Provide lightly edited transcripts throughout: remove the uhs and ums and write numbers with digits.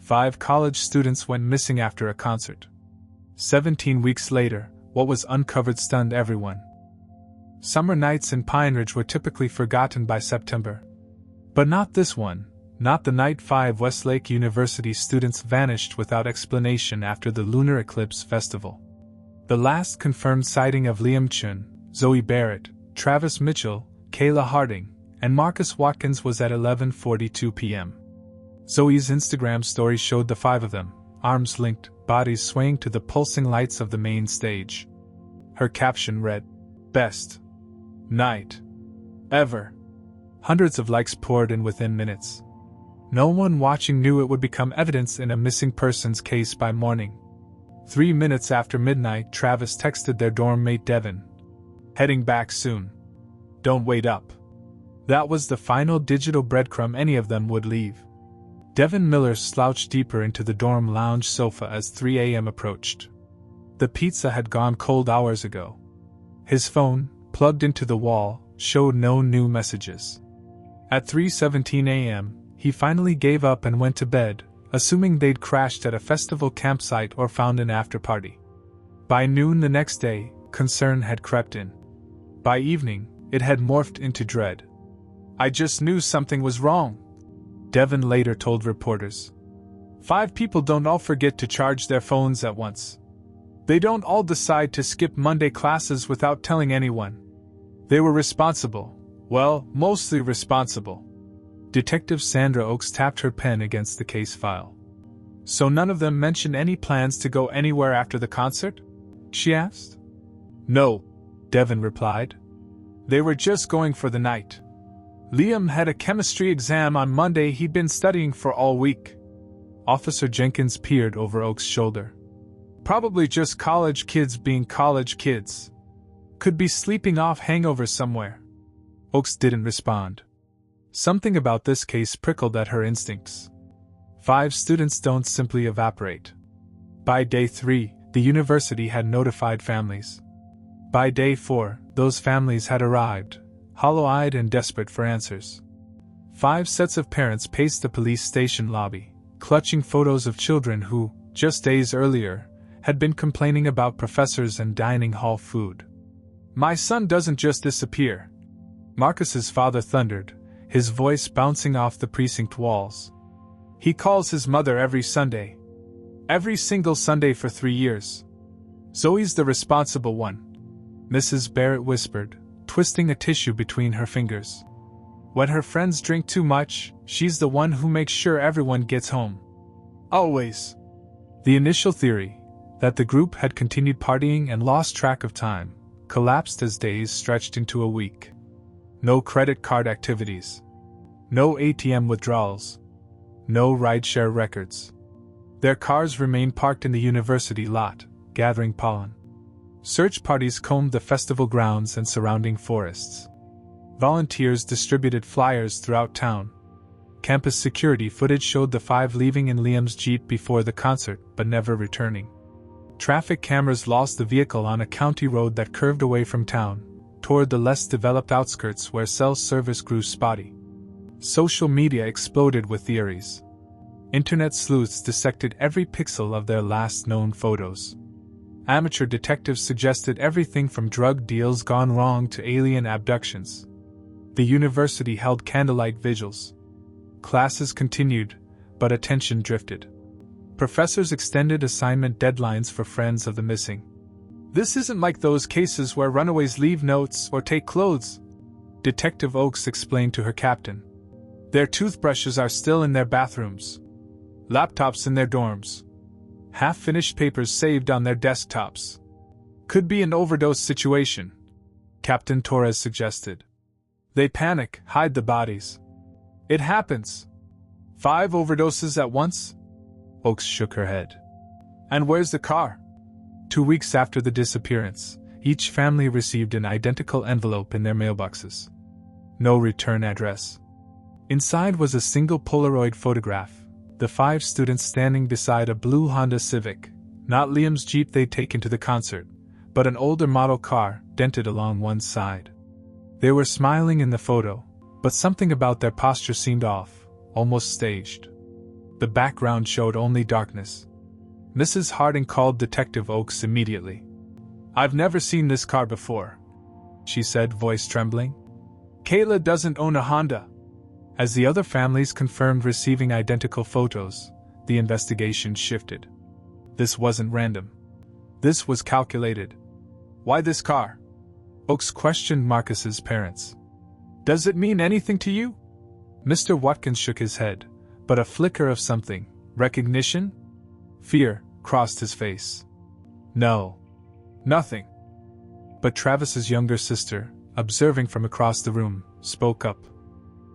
5 college students went missing after a concert. 17 weeks later, what was uncovered stunned everyone. Summer nights in Pine Ridge were typically forgotten by September. But not this one, not the night 5 Westlake University students vanished without explanation after the Lunar Eclipse Festival. The last confirmed sighting of Liam Chun, Zoe Barrett, Travis Mitchell, Kayla Harding, and Marcus Watkins was at 11:42 p.m. Zoe's Instagram story showed the 5 of them, arms linked, bodies swaying to the pulsing lights of the main stage. Her caption read, "Best night ever." Hundreds of likes poured in within minutes. No one watching knew it would become evidence in a missing persons case by morning. 3 minutes after midnight, Travis texted their dorm mate Devin, "Heading back soon. Don't wait up." That was the final digital breadcrumb any of them would leave. Devin Miller slouched deeper into the dorm lounge sofa as 3 a.m. approached. The pizza had gone cold hours ago. His phone, plugged into the wall, showed no new messages. At 3:17 a.m., he finally gave up and went to bed, assuming they'd crashed at a festival campsite or found an after-party. By noon the next day, concern had crept in. By evening, it had morphed into dread. "I just knew something was wrong," Devin later told reporters. 5 people don't all forget to charge their phones at once. They don't all decide to skip Monday classes without telling anyone. They were responsible. Well, mostly responsible. Detective Sandra Oaks tapped her pen against the case file. "So none of them mentioned any plans to go anywhere after the concert?" she asked. "No," Devin replied. "They were just going for the night. Liam had a chemistry exam on Monday he'd been studying for all week." Officer Jenkins peered over Oaks' shoulder. "Probably just college kids being college kids. Could be sleeping off hangovers somewhere." Oaks didn't respond. Something about this case prickled at her instincts. 5 students don't simply evaporate. By day 3, the university had notified families. By day 4, those families had arrived, hollow-eyed and desperate for answers. 5 sets of parents paced the police station lobby, clutching photos of children who, just days earlier, had been complaining about professors and dining hall food. "My son doesn't just disappear," Marcus's father thundered, his voice bouncing off the precinct walls. "He calls his mother every Sunday. Every single Sunday for 3 years. Zoe's the responsible one," Mrs. Barrett whispered, twisting a tissue between her fingers. "When her friends drink too much, she's the one who makes sure everyone gets home. Always." The initial theory, that the group had continued partying and lost track of time, collapsed as days stretched into a week. No credit card activities. No ATM withdrawals. No rideshare records. Their cars remained parked in the university lot, gathering pollen. Search parties combed the festival grounds and surrounding forests. Volunteers distributed flyers throughout town. Campus security footage showed the 5 leaving in Liam's Jeep before the concert, but never returning. Traffic cameras lost the vehicle on a county road that curved away from town, toward the less developed outskirts where cell service grew spotty. Social media exploded with theories. Internet sleuths dissected every pixel of their last known photos. Amateur detectives suggested everything from drug deals gone wrong to alien abductions. The university held candlelight vigils. Classes continued, but attention drifted. Professors extended assignment deadlines for friends of the missing. "This isn't like those cases where runaways leave notes or take clothes," Detective Oaks explained to her captain. "Their toothbrushes are still in their bathrooms. Laptops in their dorms. Half-finished papers saved on their desktops. Could be an overdose situation," Captain Torres suggested. "They panic, hide the bodies. It happens. 5 overdoses at once?" Oaks shook her head. "And where's the car?" 2 weeks after the disappearance, each family received an identical envelope in their mailboxes. No return address. Inside was a single Polaroid photograph, the 5 students standing beside a blue Honda Civic, not Liam's Jeep they'd taken to the concert, but an older model car, dented along one side. They were smiling in the photo, but something about their posture seemed off, almost staged. The background showed only darkness. Mrs. Harding called Detective Oakes immediately. "I've never seen this car before," she said, voice trembling. "Kayla doesn't own a Honda." As the other families confirmed receiving identical photos, the investigation shifted. This wasn't random. This was calculated. "Why this car?" Oakes questioned Marcus's parents. "Does it mean anything to you?" Mr. Watkins shook his head, but a flicker of something, recognition? Fear, crossed his face. "No. Nothing." But Travis's younger sister, observing from across the room, spoke up.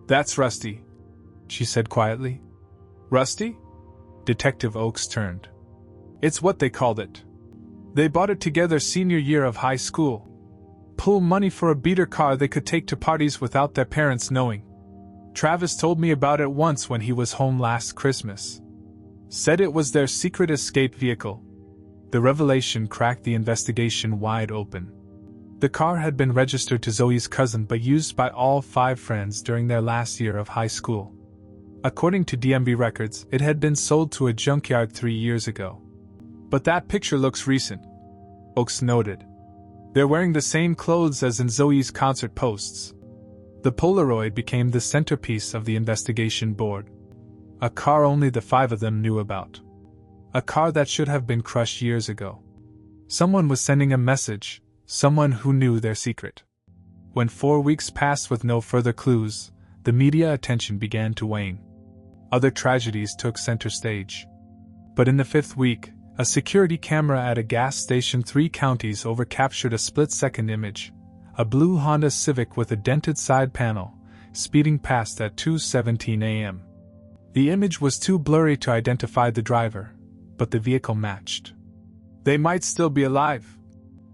"That's Rusty," she said quietly. "Rusty?" Detective Oakes turned. "It's what they called it. They bought it together senior year of high school. Pull money for a beater car they could take to parties without their parents knowing. Travis told me about it once when he was home last Christmas. Said it was their secret escape vehicle." The revelation cracked the investigation wide open. The car had been registered to Zoe's cousin but used by all 5 friends during their last year of high school. According to DMV records, it had been sold to a junkyard 3 years ago. "But that picture looks recent," Oakes noted. "They're wearing the same clothes as in Zoe's concert posts." The Polaroid became the centerpiece of the investigation board. A car only the 5 of them knew about. A car that should have been crushed years ago. Someone was sending a message, someone who knew their secret. When 4 weeks passed with no further clues, the media attention began to wane. Other tragedies took center stage. But in the 5th week, a security camera at a gas station 3 counties over captured a split-second image. A blue Honda Civic with a dented side panel, speeding past at 2:17 a.m. The image was too blurry to identify the driver, but the vehicle matched. "They might still be alive,"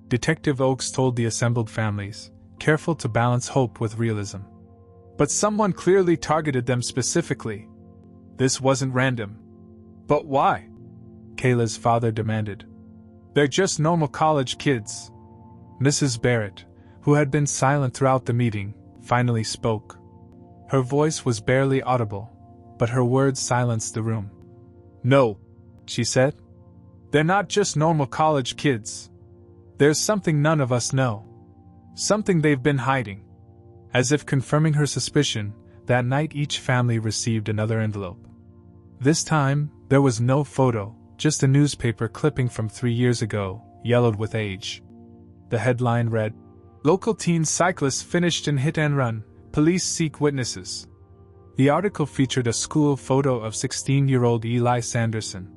Detective Oakes told the assembled families, careful to balance hope with realism. "But someone clearly targeted them specifically. This wasn't random." "But why?" Kayla's father demanded. "They're just normal college kids." Mrs. Barrett, who had been silent throughout the meeting, finally spoke. Her voice was barely audible, but her words silenced the room. "No," she said. "They're not just normal college kids. There's something none of us know. Something they've been hiding." As if confirming her suspicion, that night each family received another envelope. This time, there was no photo, just a newspaper clipping from 3 years ago, yellowed with age. The headline read, "Local teen cyclist finished in hit and run, police seek witnesses." The article featured a school photo of 16-year-old Eli Sanderson.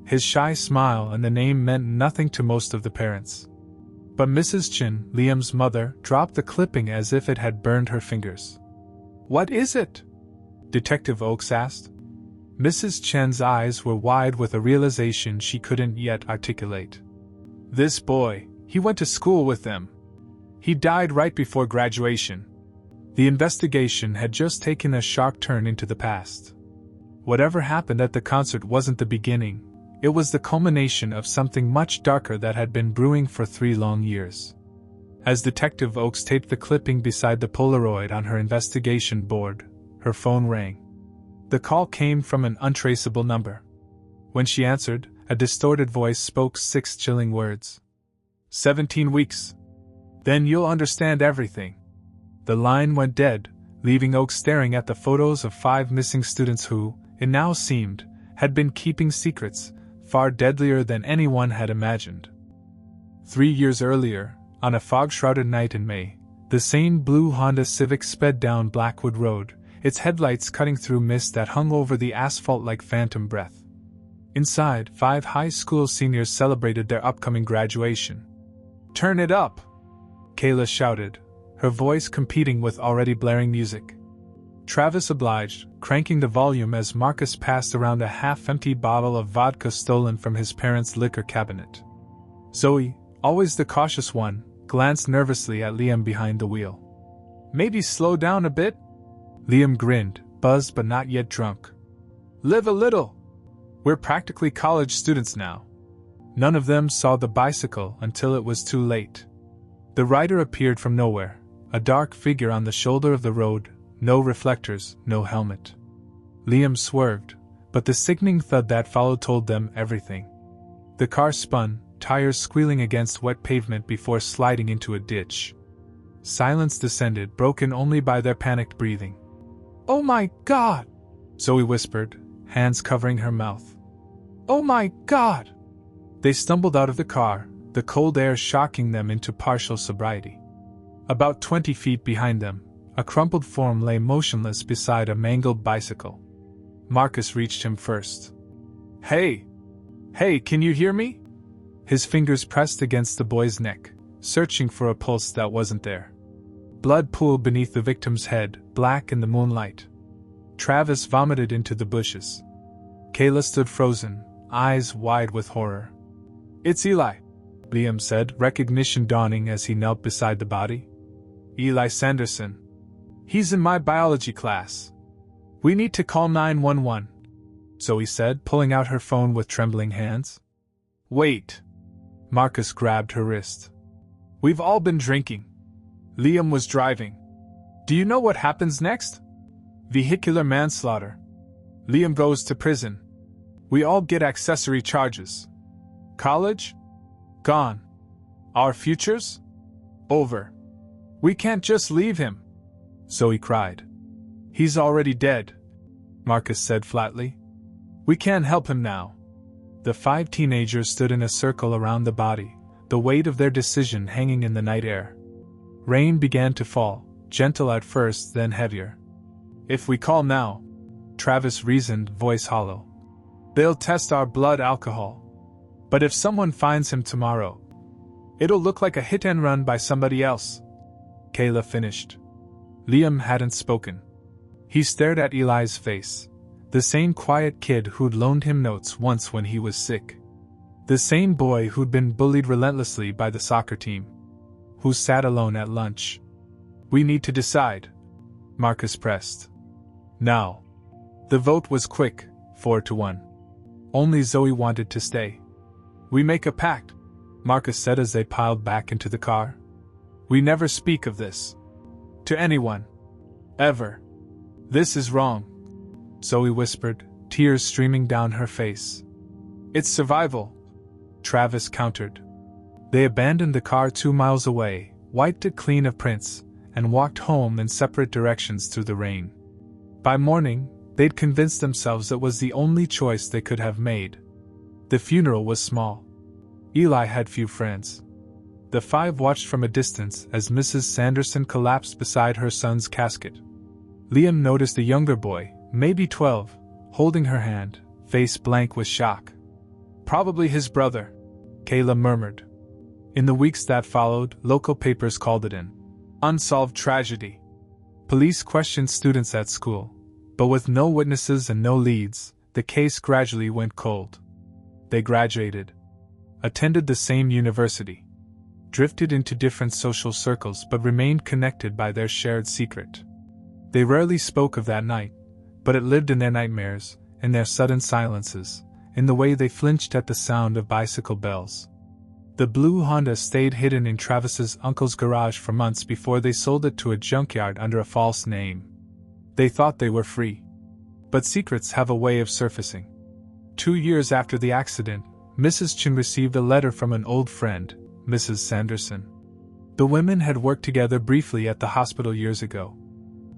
His shy smile and the name meant nothing to most of the parents. But Mrs. Chin, Liam's mother, dropped the clipping as if it had burned her fingers. "What is it?" Detective Oakes asked. Mrs. Chen's eyes were wide with a realization she couldn't yet articulate. "This boy, he went to school with them. He died right before graduation." The investigation had just taken a sharp turn into the past. Whatever happened at the concert wasn't the beginning, it was the culmination of something much darker that had been brewing for 3 long years. As Detective Oakes taped the clipping beside the Polaroid on her investigation board, her phone rang. The call came from an untraceable number. When she answered, a distorted voice spoke 6 chilling words. 17 weeks. Then you'll understand everything." The line went dead, leaving Oakes staring at the photos of 5 missing students who, it now seemed, had been keeping secrets, far deadlier than anyone had imagined. 3 years earlier, on a fog-shrouded night in May, the same blue Honda Civic sped down Blackwood Road, its headlights cutting through mist that hung over the asphalt like phantom breath. Inside, 5 high school seniors celebrated their upcoming graduation. "Turn it up!" Kayla shouted, her voice competing with already blaring music. Travis obliged, cranking the volume as Marcus passed around a half-empty bottle of vodka stolen from his parents' liquor cabinet. Zoe, always the cautious one, glanced nervously at Liam behind the wheel. "Maybe slow down a bit?" Liam grinned, buzzed but not yet drunk. "Live a little. We're practically college students now." None of them saw the bicycle until it was too late. The rider appeared from nowhere, a dark figure on the shoulder of the road, no reflectors, no helmet. Liam swerved, but the sickening thud that followed told them everything. The car spun, tires squealing against wet pavement before sliding into a ditch. Silence descended, broken only by their panicked breathing. "Oh my God!" Zoe whispered, hands covering her mouth. "Oh my God!" They stumbled out of the car, the cold air shocking them into partial sobriety. About 20 feet behind them, a crumpled form lay motionless beside a mangled bicycle. Marcus reached him first. "Hey! Hey, can you hear me?" His fingers pressed against the boy's neck, searching for a pulse that wasn't there. Blood pooled beneath the victim's head, black in the moonlight. Travis vomited into the bushes. Kayla stood frozen, eyes wide with horror. "It's Eli," Liam said, recognition dawning as he knelt beside the body. "Eli Sanderson. He's in my biology class. We need to call 911, Zoe said, pulling out her phone with trembling hands. "Wait." Marcus grabbed her wrist. "We've all been drinking. Liam was driving. Do you know what happens next? Vehicular manslaughter. Liam goes to prison. We all get accessory charges. College? Gone. Our futures? Over. We can't just leave him," Zoe cried. "He's already dead," Marcus said flatly. "We can't help him now." The 5 teenagers stood in a circle around the body, the weight of their decision hanging in the night air. Rain began to fall, gentle at first, then heavier. "If we call now," Travis reasoned, voice hollow, "they'll test our blood alcohol. But if someone finds him tomorrow, it'll look like a hit and run by somebody else." Kayla finished. Liam hadn't spoken. He stared at Eli's face, the same quiet kid who'd loaned him notes once when he was sick. The same boy who'd been bullied relentlessly by the soccer team. Who sat alone at lunch. "We need to decide," Marcus pressed. "Now." The vote was quick, 4-1. Only Zoe wanted to stay. "We make a pact," Marcus said as they piled back into the car. "We never speak of this. To anyone. Ever. This is wrong," Zoe whispered, tears streaming down her face. "It's survival," Travis countered. They abandoned the car 2 miles away, wiped it clean of prints, and walked home in separate directions through the rain. By morning, they'd convinced themselves it was the only choice they could have made. The funeral was small. Eli had few friends. The 5 watched from a distance as Mrs. Sanderson collapsed beside her son's casket. Liam noticed a younger boy, maybe 12, holding her hand, face blank with shock. "Probably his brother," Kayla murmured. In the weeks that followed, local papers called it an unsolved tragedy. Police questioned students at school, but with no witnesses and no leads, the case gradually went cold. They graduated, attended the same university, drifted into different social circles but remained connected by their shared secret. They rarely spoke of that night, but it lived in their nightmares, in their sudden silences, in the way they flinched at the sound of bicycle bells. The blue Honda stayed hidden in Travis's uncle's garage for months before they sold it to a junkyard under a false name. They thought they were free. But secrets have a way of surfacing. 2 years after the accident, Mrs. Chin received a letter from an old friend, Mrs. Sanderson. The women had worked together briefly at the hospital years ago.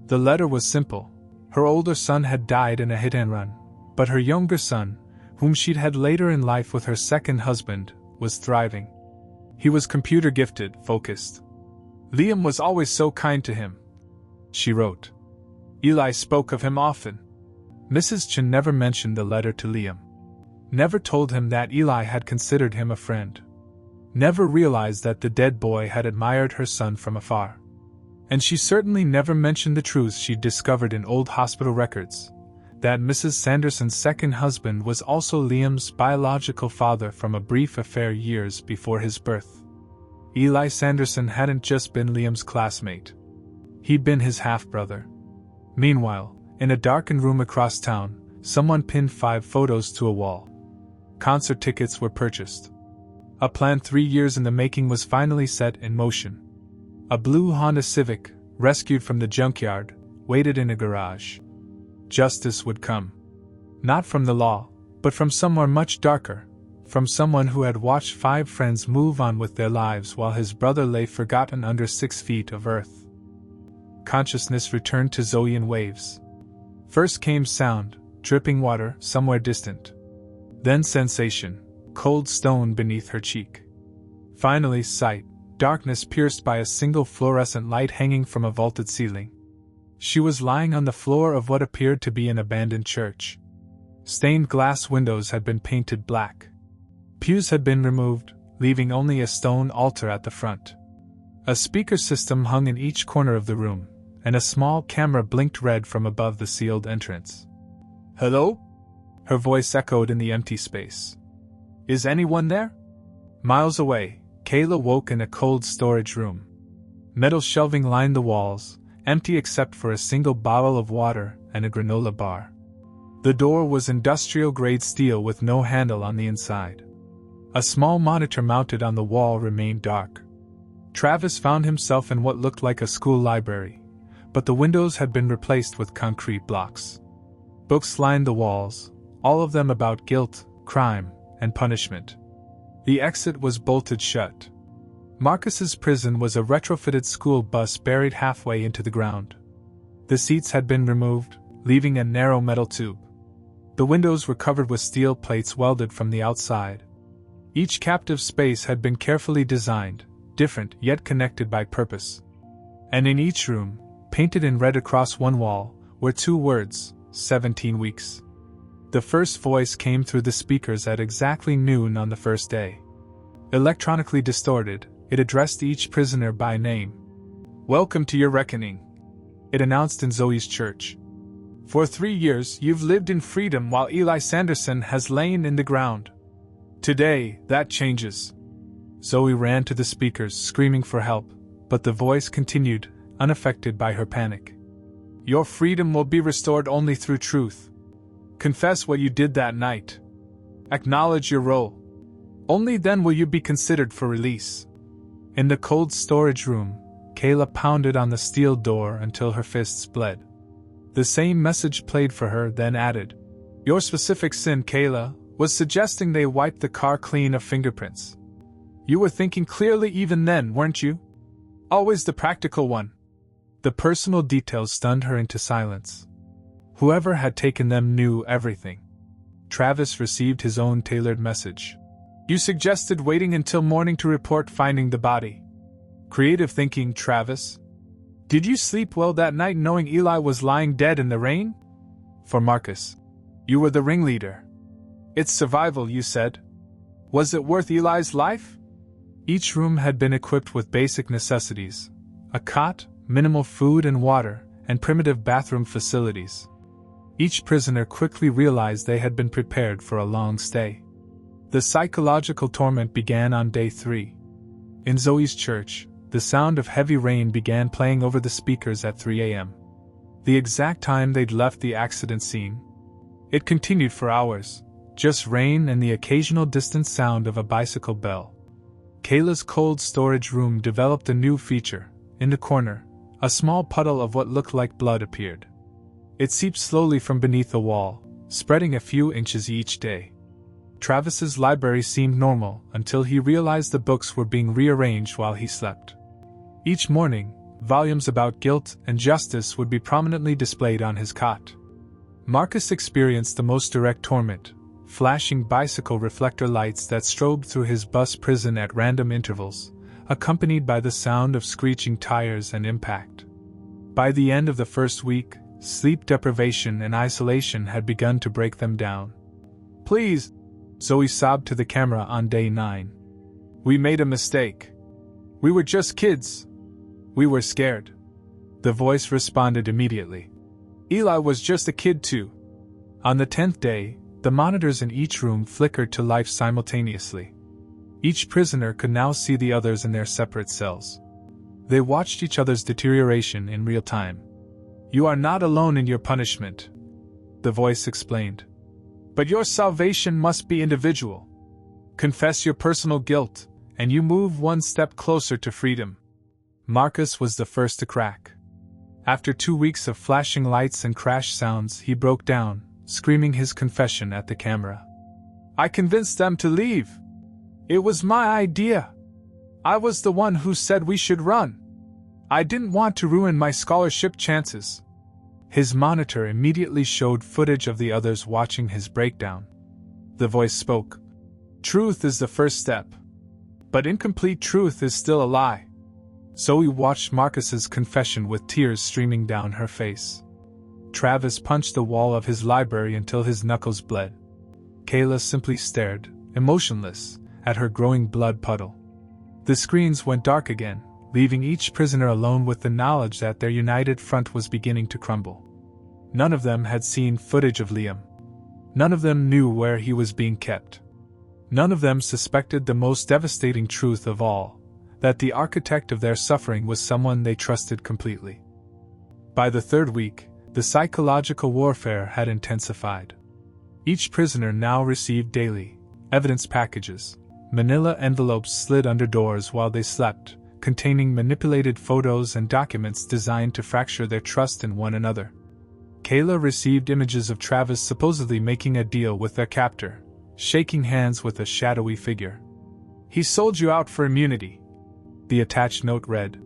The letter was simple. Her older son had died in a hit-and-run, but her younger son, whom she'd had later in life with her second husband, was thriving. He was computer-gifted, focused. "Liam was always so kind to him," she wrote. "Eli spoke of him often." Mrs. Chin never mentioned the letter to Liam. Never told him that Eli had considered him a friend. Never realized that the dead boy had admired her son from afar. And she certainly never mentioned the truths she'd discovered in old hospital records. That Mrs. Sanderson's second husband was also Liam's biological father from a brief affair years before his birth. Eli Sanderson hadn't just been Liam's classmate. He'd been his half-brother. Meanwhile, in a darkened room across town, someone pinned 5 photos to a wall. Concert tickets were purchased. A plan 3 years in the making was finally set in motion. A blue Honda Civic, rescued from the junkyard, waited in a garage. Justice would come. Not from the law, but from somewhere much darker, from someone who had watched 5 friends move on with their lives while his brother lay forgotten under 6 feet of earth. Consciousness returned to Zoe in waves. First came sound, dripping water somewhere distant. Then sensation, cold stone beneath her cheek. Finally sight, darkness pierced by a single fluorescent light hanging from a vaulted ceiling. She was lying on the floor of what appeared to be an abandoned church. Stained glass windows had been painted black. Pews had been removed, leaving only a stone altar at the front. A speaker system hung in each corner of the room, and a small camera blinked red from above the sealed entrance. "Hello?" Her voice echoed in the empty space. "Is anyone there?" Miles away, Kayla woke in a cold storage room. Metal shelving lined the walls, empty except for a single bottle of water and a granola bar. The door was industrial-grade steel with no handle on the inside. A small monitor mounted on the wall remained dark. Travis found himself in what looked like a school library, but the windows had been replaced with concrete blocks. Books lined the walls, all of them about guilt, crime, and punishment. The exit was bolted shut. Marcus's prison was a retrofitted school bus buried halfway into the ground. The seats had been removed, leaving a narrow metal tube. The windows were covered with steel plates welded from the outside. Each captive space had been carefully designed, different yet connected by purpose. And in each room, painted in red across one wall, were 2 words, 17 weeks. The first voice came through the speakers at exactly noon on the first day. Electronically distorted, it addressed each prisoner by name. "Welcome to your reckoning," it announced in Zoe's church. "For 3 years you've lived in freedom while Eli Sanderson has lain in the ground. Today, that changes." Zoe ran to the speakers, screaming for help, but the voice continued, unaffected by her panic. "Your freedom will be restored only through truth. Confess what you did that night. Acknowledge your role. Only then will you be considered for release." In the cold storage room, Kayla pounded on the steel door until her fists bled. The same message played for her, then added, "Your specific sin, Kayla, was suggesting they wiped the car clean of fingerprints. You were thinking clearly even then, weren't you? Always the practical one." The personal details stunned her into silence. Whoever had taken them knew everything. Travis received his own tailored message. "You suggested waiting until morning to report finding the body. Creative thinking, Travis. Did you sleep well that night knowing Eli was lying dead in the rain?" For Marcus, "You were the ringleader. It's survival, you said. Was it worth Eli's life?" Each room had been equipped with basic necessities: a cot, minimal food and water, and primitive bathroom facilities. Each prisoner quickly realized they had been prepared for a long stay. The psychological torment began on day 3. In Zoe's church, the sound of heavy rain began playing over the speakers at 3 a.m. The exact time they'd left the accident scene. It continued for hours, just rain and the occasional distant sound of a bicycle bell. Kayla's cold storage room developed a new feature. In the corner, a small puddle of what looked like blood appeared. It seeped slowly from beneath the wall, spreading a few inches each day. Travis's library seemed normal until he realized the books were being rearranged while he slept. Each morning, volumes about guilt and justice would be prominently displayed on his cot. Marcus experienced the most direct torment, flashing bicycle reflector lights that strobed through his bus prison at random intervals, accompanied by the sound of screeching tires and impact. By the end of the first week, sleep deprivation and isolation had begun to break them down. "Please," Zoe sobbed to the camera on day 9. "We made a mistake. We were just kids. We were scared." The voice responded immediately. "Eli was just a kid too." On the 10th day, the monitors in each room flickered to life simultaneously. Each prisoner could now see the others in their separate cells. They watched each other's deterioration in real time. "You are not alone in your punishment," the voice explained. "But your salvation must be individual. Confess your personal guilt, and you move one step closer to freedom." Marcus was the first to crack. After 2 weeks of flashing lights and crash sounds, he broke down, screaming his confession at the camera. "I convinced them to leave. It was my idea. I was the one who said we should run. I didn't want to ruin my scholarship chances." His monitor immediately showed footage of the others watching his breakdown. The voice spoke. "Truth is the first step. But incomplete truth is still a lie." Zoe watched Marcus's confession with tears streaming down her face. Travis punched the wall of his library until his knuckles bled. Kayla simply stared, emotionless, at her growing blood puddle. The screens went dark again, leaving each prisoner alone with the knowledge that their united front was beginning to crumble. None of them had seen footage of Liam. None of them knew where he was being kept. None of them suspected the most devastating truth of all, that the architect of their suffering was someone they trusted completely. By the third week, the psychological warfare had intensified. Each prisoner now received daily evidence packages, manila envelopes slid under doors while they slept, containing manipulated photos and documents designed to fracture their trust in one another. Kayla received images of Travis supposedly making a deal with their captor, shaking hands with a shadowy figure. "He sold you out for immunity," the attached note read.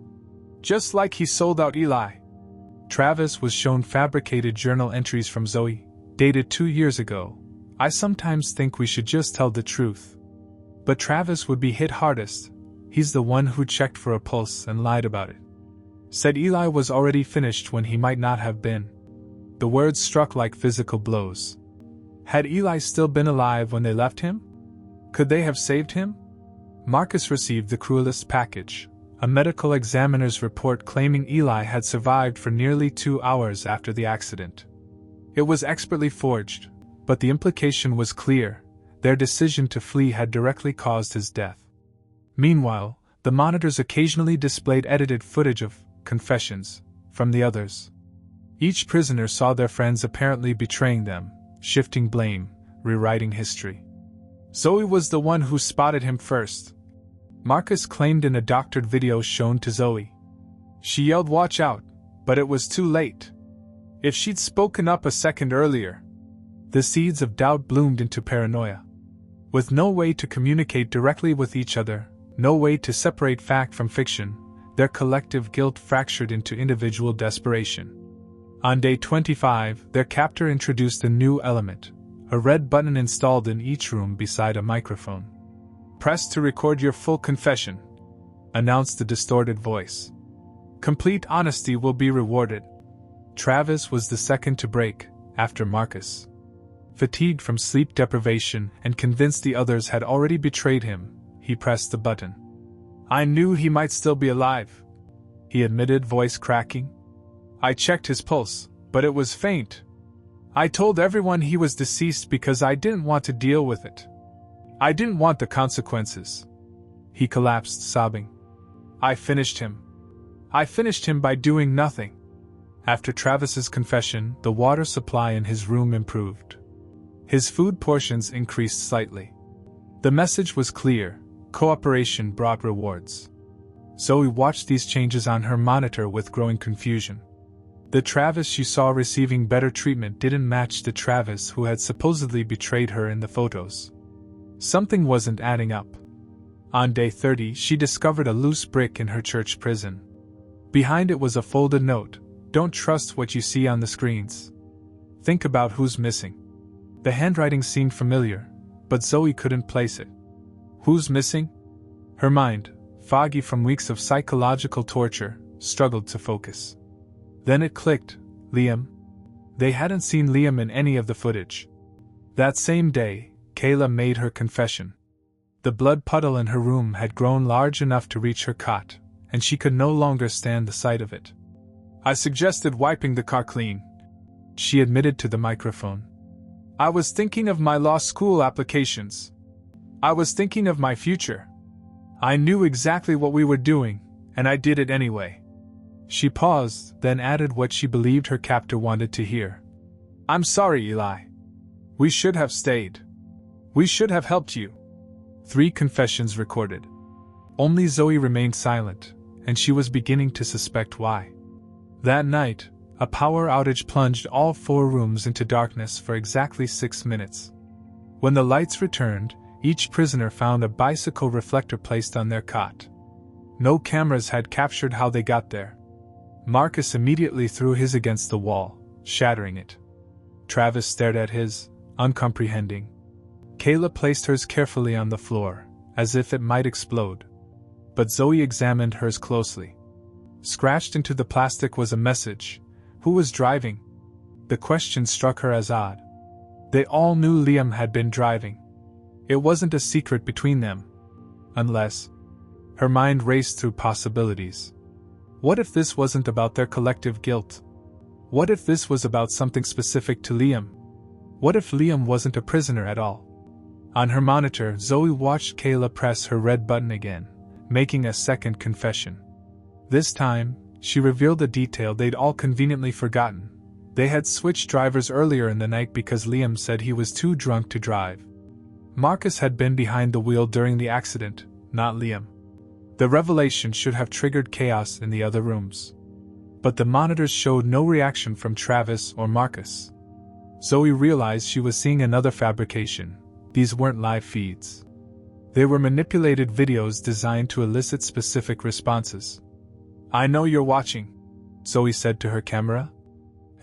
"Just like he sold out Eli." Travis was shown fabricated journal entries from Zoe, dated 2 years ago. "I sometimes think we should just tell the truth. But Travis would be hit hardest. He's the one who checked for a pulse and lied about it. Said Eli was already finished when he might not have been." The words struck like physical blows. Had Eli still been alive when they left him? Could they have saved him? Marcus received the cruelest package, a medical examiner's report claiming Eli had survived for nearly 2 hours after the accident. It was expertly forged, but the implication was clear: their decision to flee had directly caused his death. Meanwhile, the monitors occasionally displayed edited footage of confessions from the others. Each prisoner saw their friends apparently betraying them, shifting blame, rewriting history. Zoe was the one who spotted him first, Marcus claimed in a doctored video shown to Zoe. She yelled "Watch out," but it was too late. If she'd spoken up a second earlier. The seeds of doubt bloomed into paranoia. With no way to communicate directly with each other, no way to separate fact from fiction, their collective guilt fractured into individual desperation. On day 25, their captor introduced a new element, a red button installed in each room beside a microphone. "Press to record your full confession," announced the distorted voice. "Complete honesty will be rewarded." Travis was the second to break, after Marcus. Fatigued from sleep deprivation and convinced the others had already betrayed him, he pressed the button. "I knew he might still be alive," he admitted, voice cracking. "I checked his pulse, but it was faint. I told everyone he was deceased because I didn't want to deal with it. I didn't want the consequences." He collapsed, sobbing. I finished him by doing nothing." After Travis's confession, the water supply in his room improved. His food portions increased slightly. The message was clear: cooperation brought rewards. Zoe watched these changes on her monitor with growing confusion. The Travis she saw receiving better treatment didn't match the Travis who had supposedly betrayed her in the photos. Something wasn't adding up. On day 30, she discovered a loose brick in her church prison. Behind it was a folded note: "Don't trust what you see on the screens. Think about who's missing." The handwriting seemed familiar, but Zoe couldn't place it. Who's missing? Her mind, foggy from weeks of psychological torture, struggled to focus. Then it clicked: Liam. They hadn't seen Liam in any of the footage. That same day, Kayla made her confession. The blood puddle in her room had grown large enough to reach her cot, and she could no longer stand the sight of it. "I suggested wiping the car clean," she admitted to the microphone. "I was thinking of my law school applications. I was thinking of my future. I knew exactly what we were doing, and I did it anyway." She paused, then added what she believed her captor wanted to hear. "I'm sorry, Eli. We should have stayed. We should have helped you." 3 confessions recorded. Only Zoe remained silent, and she was beginning to suspect why. That night, A power outage plunged all 4 rooms into darkness for exactly 6 minutes. When the lights returned, each prisoner found a bicycle reflector placed on their cot. No cameras had captured how they got there. Marcus immediately threw his against the wall, shattering it. Travis stared at his, uncomprehending. Kayla placed hers carefully on the floor, as if it might explode. But Zoe examined hers closely. Scratched into the plastic was a message. Who was driving? The question struck her as odd. They all knew Liam had been driving. It wasn't a secret between them. Unless... Her mind raced through possibilities. What if this wasn't about their collective guilt? What if this was about something specific to Liam? What if Liam wasn't a prisoner at all? On her monitor, Zoe watched Kayla press her red button again, making a second confession. This time, she revealed a detail they'd all conveniently forgotten. They had switched drivers earlier in the night because Liam said he was too drunk to drive. Marcus had been behind the wheel during the accident, not Liam. The revelation should have triggered chaos in the other rooms. But the monitors showed no reaction from Travis or Marcus. Zoe realized she was seeing another fabrication. These weren't live feeds. They were manipulated videos designed to elicit specific responses. "I know you're watching," Zoe said to her camera.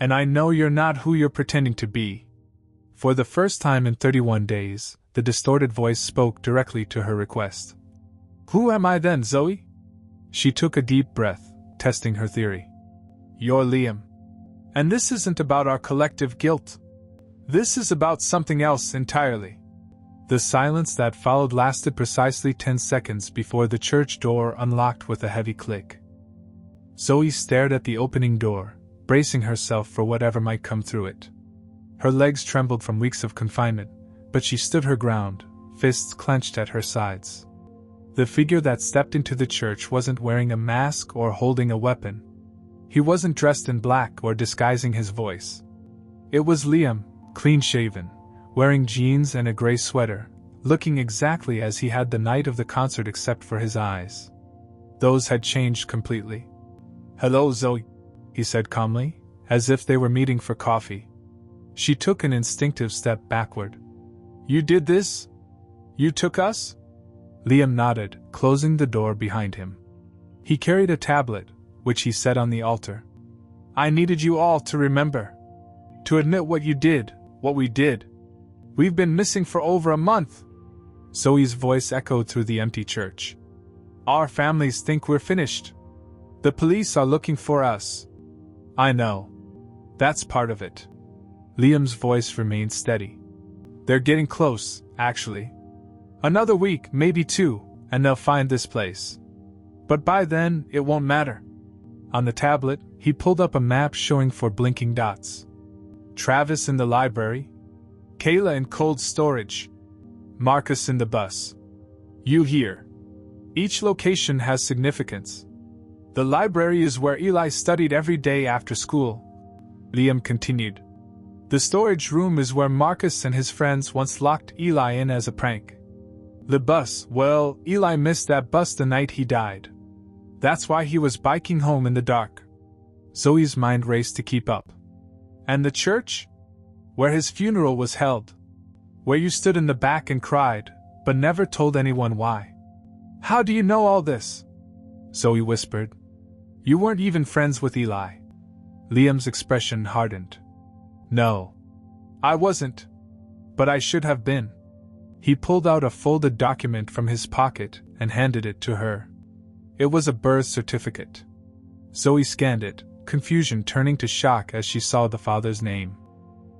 "And I know you're not who you're pretending to be." For the first time in 31 days, the distorted voice spoke directly to her request. "Who am I then, Zoe?" She took a deep breath, testing her theory. "You're Liam. And this isn't about our collective guilt. This is about something else entirely." The silence that followed lasted precisely 10 seconds before the church door unlocked with a heavy click. Zoe stared at the opening door, bracing herself for whatever might come through it. Her legs trembled from weeks of confinement, but she stood her ground, fists clenched at her sides. The figure that stepped into the church wasn't wearing a mask or holding a weapon. He wasn't dressed in black or disguising his voice. It was Liam, clean-shaven, wearing jeans and a gray sweater, looking exactly as he had the night of the concert except for his eyes. Those had changed completely. "Hello, Zoe," he said calmly, as if they were meeting for coffee. She took an instinctive step backward. "You did this? You took us?" Liam nodded, closing the door behind him. He carried a tablet, which he set on the altar. "I needed you all to remember. To admit what you did, what we did. We've been missing for over a month." Zoe's voice echoed through the empty church. "Our families think we're finished. The police are looking for us." "I know. That's part of it." Liam's voice remained steady. "They're getting close, actually. Another week, maybe 2, and they'll find this place. But by then, it won't matter." On the tablet, he pulled up a map showing 4 blinking dots. Travis in the library. Kayla in cold storage. Marcus in the bus. You here. Each location has significance. The library is where Eli studied every day after school. Liam continued. The storage room is where Marcus and his friends once locked Eli in as a prank. The bus, well, Eli missed that bus the night he died. That's why he was biking home in the dark. Zoe's mind raced to keep up. And the church? Where his funeral was held. Where you stood in the back and cried, but never told anyone why. How do you know all this? Zoe whispered. You weren't even friends with Eli. Liam's expression hardened. No. I wasn't. But I should have been. He pulled out a folded document from his pocket and handed it to her. It was a birth certificate. Zoe scanned it, confusion turning to shock as she saw the father's name.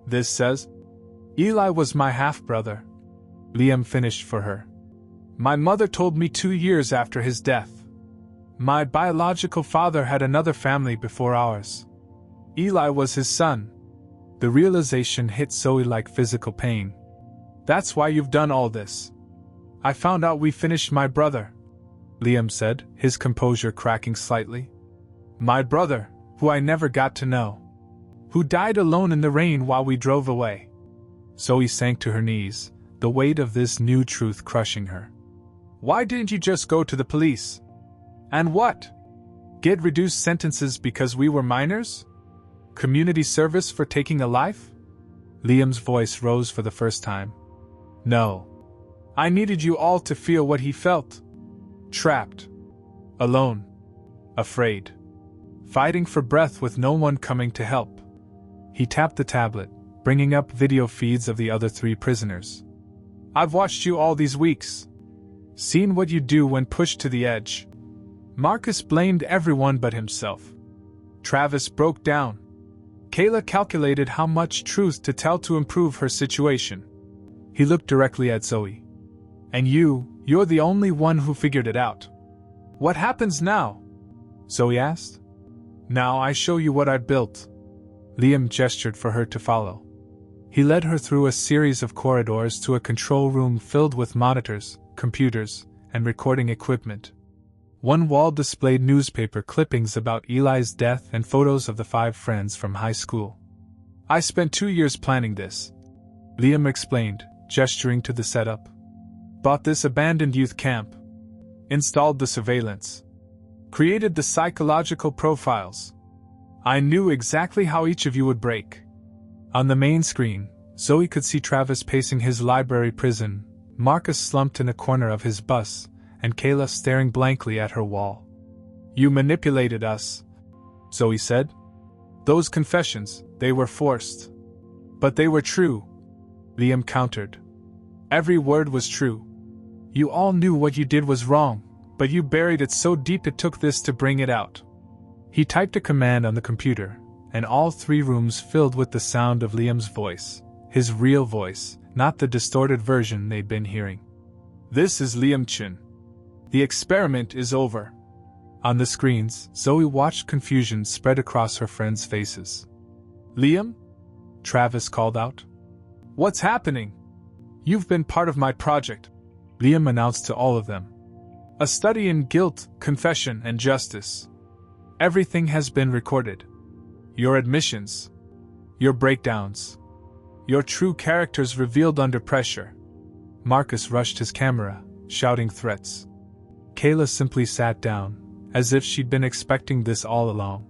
This says, Eli was my half-brother. Liam finished for her. My mother told me 2 years after his death. My biological father had another family before ours. Eli was his son. The realization hit Zoe like physical pain. That's why you've done all this. I found out we finished my brother, Liam said, his composure cracking slightly. My brother, who I never got to know. Who died alone in the rain while we drove away. Zoe sank to her knees, the weight of this new truth crushing her. Why didn't you just go to the police? And what? Get reduced sentences because we were minors? Community service for taking a life? Liam's voice rose for the first time. No. I needed you all to feel what he felt. Trapped. Alone. Afraid. Fighting for breath with no one coming to help. He tapped the tablet, bringing up video feeds of the other 3 prisoners. I've watched you all these weeks. Seen what you do when pushed to the edge. Marcus blamed everyone but himself. Travis broke down. Kayla calculated how much truth to tell to improve her situation. He looked directly at Zoe. And you're the only one who figured it out. What happens now? Zoe asked. Now I show you what I built. Liam gestured for her to follow. He led her through a series of corridors to a control room filled with monitors, computers, and recording equipment. One wall displayed newspaper clippings about Eli's death and photos of the 5 friends from high school. I spent 2 years planning this, Liam explained, gesturing to the setup. Bought this abandoned youth camp. Installed the surveillance. Created the psychological profiles. I knew exactly how each of you would break. On the main screen, Zoe could see Travis pacing his library prison, Marcus slumped in a corner of his bus, and Kayla staring blankly at her wall. You manipulated us, Zoe said. Those confessions, they were forced. But they were true, Liam countered. Every word was true. You all knew what you did was wrong, but you buried it so deep it took this to bring it out. He typed a command on the computer, and all 3 rooms filled with the sound of Liam's voice, his real voice, not the distorted version they'd been hearing. This is Liam Chin. The experiment is over. On the screens, Zoe watched confusion spread across her friends' faces. Liam? Travis called out. What's happening? You've been part of my project, Liam announced to all of them. A study in guilt, confession, and justice. Everything has been recorded. Your admissions. Your breakdowns. Your true characters revealed under pressure. Marcus rushed his camera, shouting threats. Kayla simply sat down, as if she'd been expecting this all along.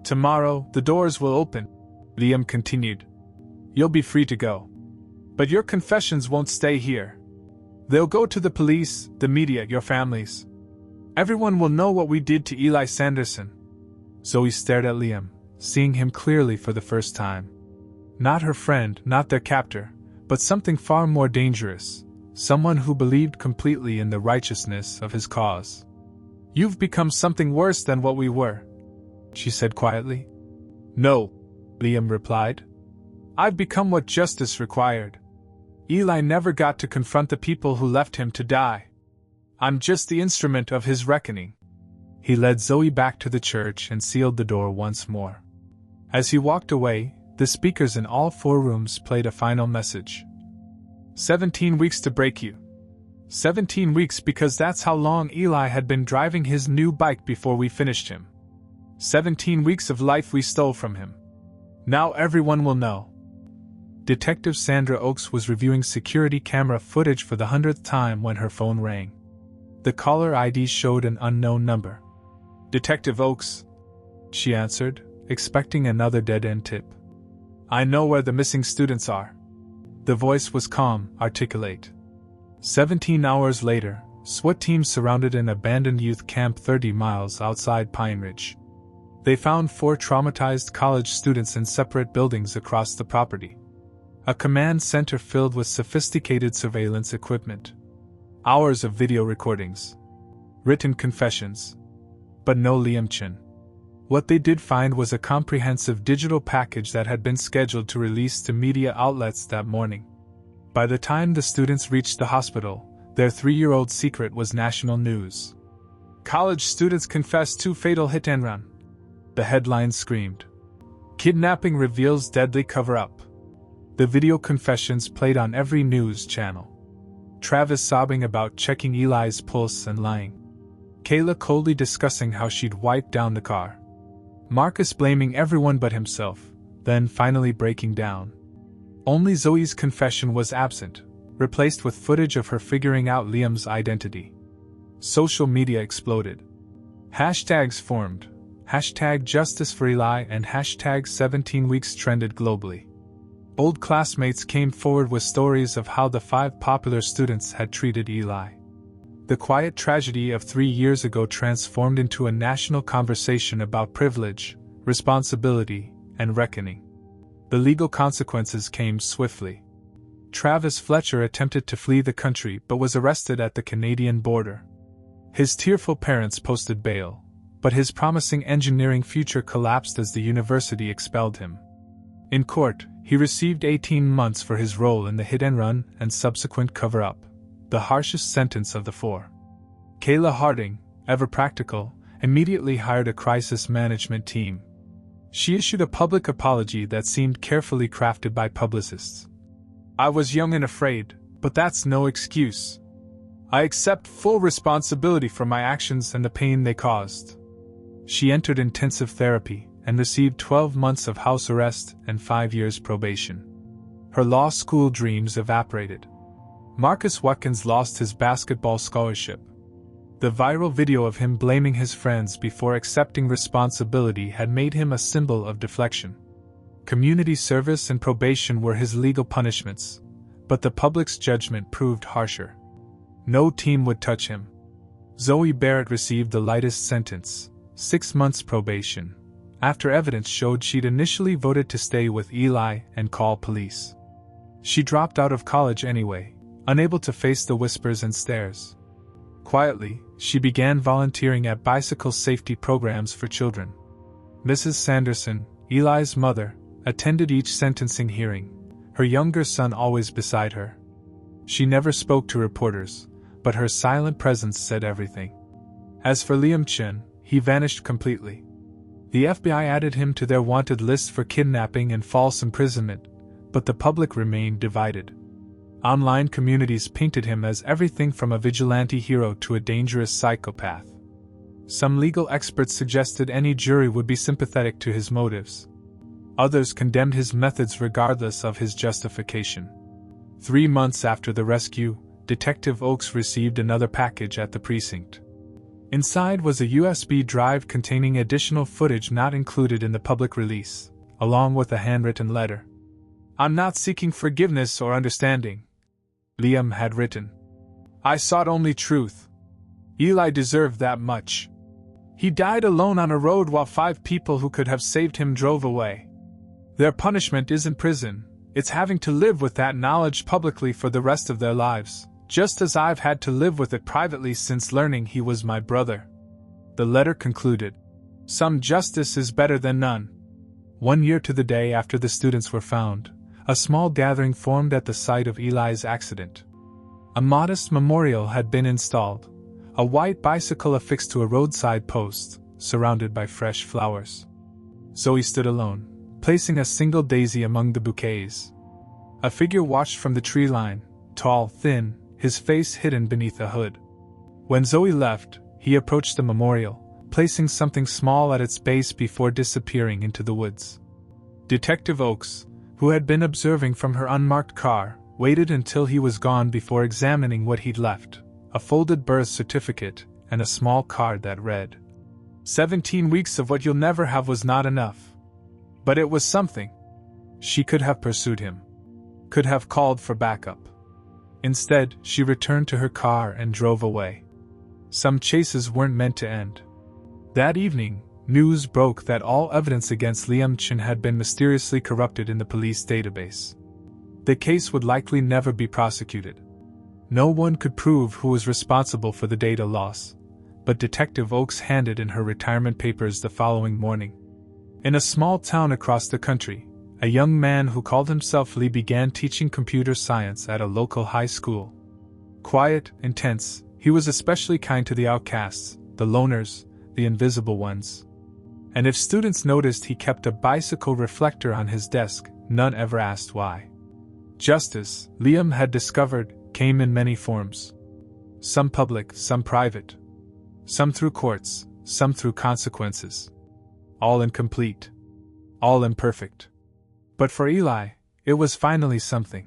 Tomorrow, the doors will open, Liam continued. You'll be free to go. But your confessions won't stay here. They'll go to the police, the media, your families. Everyone will know what we did to Eli Sanderson. Zoe stared at Liam, seeing him clearly for the first time. Not her friend, not their captor, but something far more dangerous, someone who believed completely in the righteousness of his cause. You've become something worse than what we were, she said quietly. No, Liam replied. I've become what justice required. Eli never got to confront the people who left him to die. I'm just the instrument of his reckoning. He led Zoe back to the church and sealed the door once more. As he walked away, the speakers in all 4 rooms played a final message. 17 weeks to break you. 17 weeks because that's how long Eli had been driving his new bike before we finished him. 17 weeks of life we stole from him. Now everyone will know. Detective Sandra Oakes was reviewing security camera footage for the 100th time when her phone rang. The caller ID showed an unknown number. Detective Oakes, she answered, expecting another dead-end tip. I know where the missing students are. The voice was calm, articulate. 17 hours later, SWAT teams surrounded an abandoned youth camp 30 miles outside Pine Ridge. They found 4 traumatized college students in separate buildings across the property. A command center filled with sophisticated surveillance equipment. Hours of video recordings. Written confessions. But no Liam Chin. What they did find was a comprehensive digital package that had been scheduled to release to media outlets that morning. By the time the students reached the hospital, their 3-year-old secret was national news. College students confessed to fatal hit-and-run. The headline screamed. Kidnapping reveals deadly cover-up. The video confessions played on every news channel. Travis sobbing about checking Eli's pulse and lying. Kayla coldly discussing how she'd wiped down the car. Marcus blaming everyone but himself, then finally breaking down. Only Zoe's confession was absent, replaced with footage of her figuring out Liam's identity. Social media exploded. Hashtags formed. Hashtag Justice for Eli and hashtag 17 Weeks trended globally. Old classmates came forward with stories of how the 5 popular students had treated Eli. The quiet tragedy of 3 years ago transformed into a national conversation about privilege, responsibility, and reckoning. The legal consequences came swiftly. Travis Fletcher attempted to flee the country but was arrested at the Canadian border. His tearful parents posted bail, but his promising engineering future collapsed as the university expelled him. In court, he received 18 months for his role in the hit-and-run and subsequent cover-up, the harshest sentence of the 4. Kayla Harding, ever practical, immediately hired a crisis management team. She issued a public apology that seemed carefully crafted by publicists. "I was young and afraid, but that's no excuse. I accept full responsibility for my actions and the pain they caused." She entered intensive therapy and received 12 months of house arrest and 5 years probation. Her law school dreams evaporated. Marcus Watkins lost his basketball scholarship. The viral video of him blaming his friends before accepting responsibility had made him a symbol of deflection. Community service and probation were his legal punishments, but the public's judgment proved harsher. No team would touch him. Zoe Barrett received the lightest sentence, 6 months probation, after evidence showed she'd initially voted to stay with Eli and call police. She dropped out of college anyway, unable to face the whispers and stares. Quietly, she began volunteering at bicycle safety programs for children. Mrs. Sanderson, Eli's mother, attended each sentencing hearing, her younger son always beside her. She never spoke to reporters, but her silent presence said everything. As for Liam Chen, he vanished completely. The FBI added him to their wanted list for kidnapping and false imprisonment, but the public remained divided. Online communities painted him as everything from a vigilante hero to a dangerous psychopath. Some legal experts suggested any jury would be sympathetic to his motives. Others condemned his methods regardless of his justification. 3 months after the rescue, Detective Oakes received another package at the precinct. Inside was a USB drive containing additional footage not included in the public release, along with a handwritten letter. "I'm not seeking forgiveness or understanding," Liam had written. "I sought only truth. Eli deserved that much. He died alone on a road while 5 people who could have saved him drove away. Their punishment isn't prison, it's having to live with that knowledge publicly for the rest of their lives, just as I've had to live with it privately since learning he was my brother." The letter concluded, "Some justice is better than none." 1 year to the day after the students were found, a small gathering formed at the site of Eli's accident. A modest memorial had been installed, a white bicycle affixed to a roadside post, surrounded by fresh flowers. Zoe stood alone, placing a single daisy among the bouquets. A figure watched from the tree line, tall, thin, his face hidden beneath a hood. When Zoe left, he approached the memorial, placing something small at its base before disappearing into the woods. Detective Oakes, who had been observing from her unmarked car, waited until he was gone before examining what he'd left, a folded birth certificate and a small card that read, "17 weeks of what you'll never have was not enough. But it was something." She could have pursued him, could have called for backup. Instead, she returned to her car and drove away. Some chases weren't meant to end. That evening, news broke that all evidence against Liam Chen had been mysteriously corrupted in the police database. The case would likely never be prosecuted. No one could prove who was responsible for the data loss, but Detective Oakes handed in her retirement papers the following morning. In a small town across the country, a young man who called himself Lee began teaching computer science at a local high school. Quiet, intense, he was especially kind to the outcasts, the loners, the invisible ones. And if students noticed he kept a bicycle reflector on his desk, none ever asked why. Justice, Liam had discovered, came in many forms. Some public, some private. Some through courts, some through consequences. All incomplete. All imperfect. But for Eli, it was finally something.